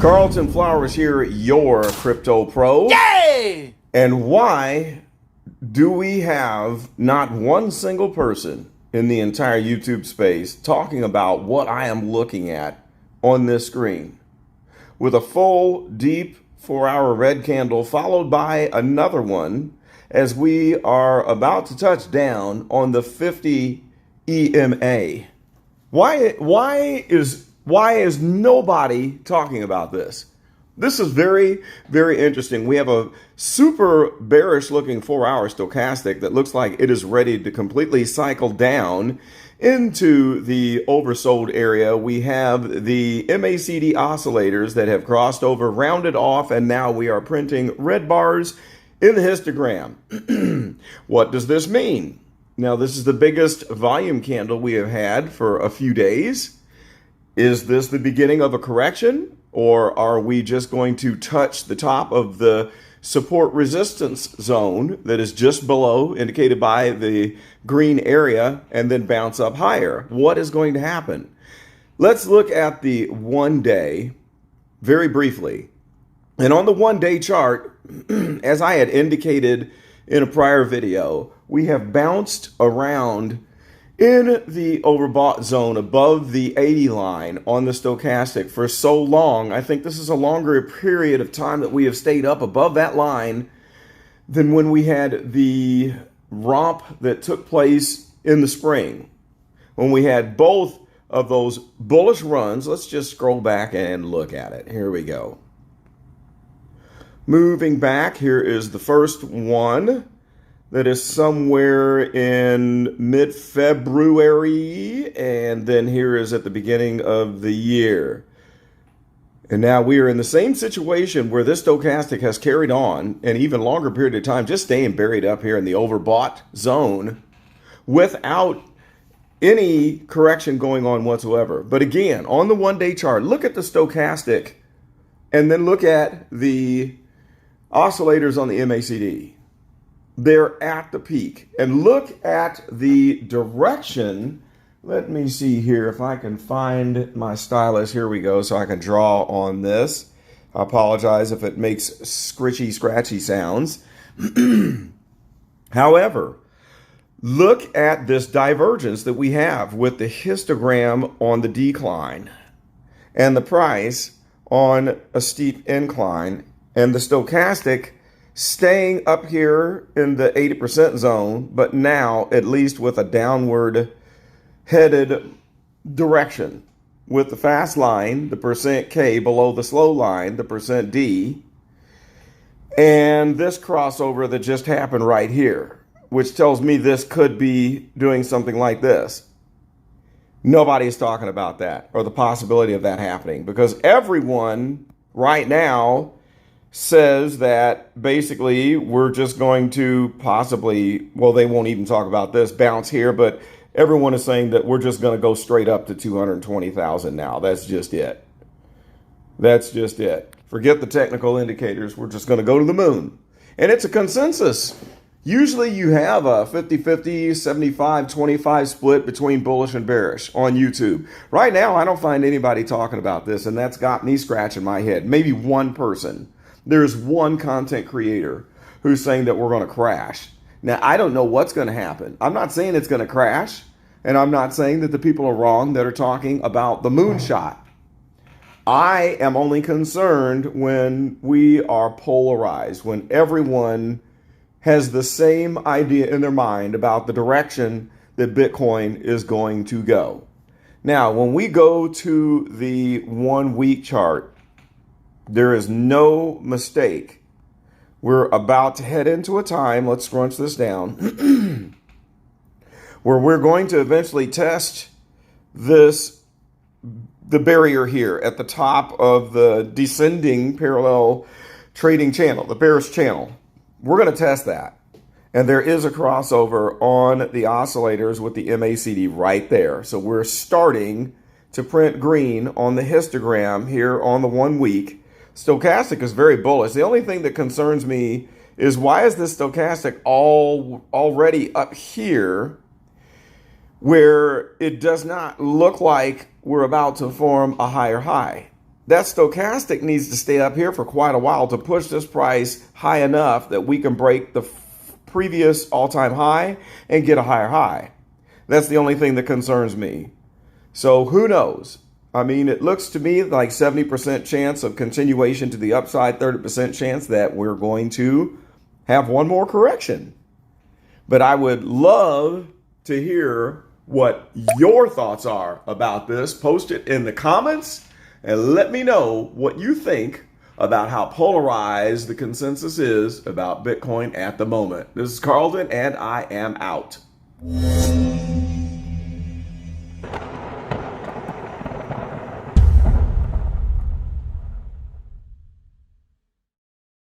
Carlton Flowers here, your crypto pro. Yay! And why do we have not one single person in the entire YouTube space talking about what I am looking at on this screen? With a full, deep 4-hour red candle followed by another one as we are about to touch down on the 50 EMA. Why is nobody talking about this? This is very, very interesting. We have a super bearish looking 4-hour stochastic that looks like it is ready to completely cycle down into the oversold area. We have the MACD oscillators that have crossed over, rounded off, and now we are printing red bars in the histogram. What does this mean? Now, this is the biggest volume candle we have had for a few days. Is this the beginning of a correction, or are we just going to touch the top of the support resistance zone that is just below, indicated by the green area, and then bounce up higher? What is going to happen? Let's look at the 1 day very briefly. And on the 1 day chart, as I had indicated in a prior video, we have bounced around in the overbought zone above the 80 line on the stochastic for so long. I think this is a longer period of time that we have stayed up above that line than when we had the romp that took place in the spring, when we had both of those bullish runs. Let's just scroll back and look at it. Here we go. Moving back, here is the first one. That is somewhere in mid-February, and then here is at the beginning of the year. And now we are in the same situation where this stochastic has carried on an even longer period of time, just staying buried up here in the overbought zone without any correction going on whatsoever. But again, on the 1 day chart, look at the stochastic and then look at the oscillators on the MACD. They're at the peak. And look at the direction. Let me see here if I can find my stylus. Here we go, so I can draw on this. I apologize if it makes scritchy, scratchy sounds. However, look at this divergence that we have with the histogram on the decline and the price on a steep incline, and the stochastic staying up here in the 80% zone, but now at least with a downward headed direction, with the fast line, the %K, below the slow line, the %D, and this crossover that just happened right here, which tells me this could be doing something like this. Nobody's talking about that or the possibility of that happening, because everyone right now says that basically we're just going to possibly, well, they won't even talk about this, bounce here, but everyone is saying that we're just going to go straight up to 220,000 now. That's just it. That's just it. Forget the technical indicators. We're just going to go to the moon. And it's a consensus. Usually you have a 50-50, 75-25 split between bullish and bearish on YouTube. Right now, I don't find anybody talking about this, and that's got me scratching my head. Maybe one person. There's one content creator who's saying that we're going to crash. Now, I don't know what's going to happen. I'm not saying it's going to crash, and I'm not saying that the people are wrong that are talking about the moonshot. I am only concerned when we are polarized, when everyone has the same idea in their mind about the direction that Bitcoin is going to go. Now, when we go to the 1 week chart, there is no mistake. We're about to head into a time, let's scrunch this down, where we're going to eventually test the barrier here at the top of the descending parallel trading channel, the bearish channel. We're going to test that. And there is a crossover on the oscillators with the MACD right there. So we're starting to print green on the histogram here on the 1 week. Stochastic is very bullish. The only thing that concerns me is why is this stochastic already up here where it does not look like we're about to form a higher high? that stochastic needs to stay up here for quite a while to push this price high enough that we can break the previous all-time high and get a higher high. That's the only thing that concerns me. So who knows? I mean, it looks to me like 70% chance of continuation to the upside, 30% chance that we're going to have one more correction. But I would love to hear what your thoughts are about this. Post it in the comments and let me know what you think about how polarized the consensus is about Bitcoin at the moment. This is Carlton, and I am out.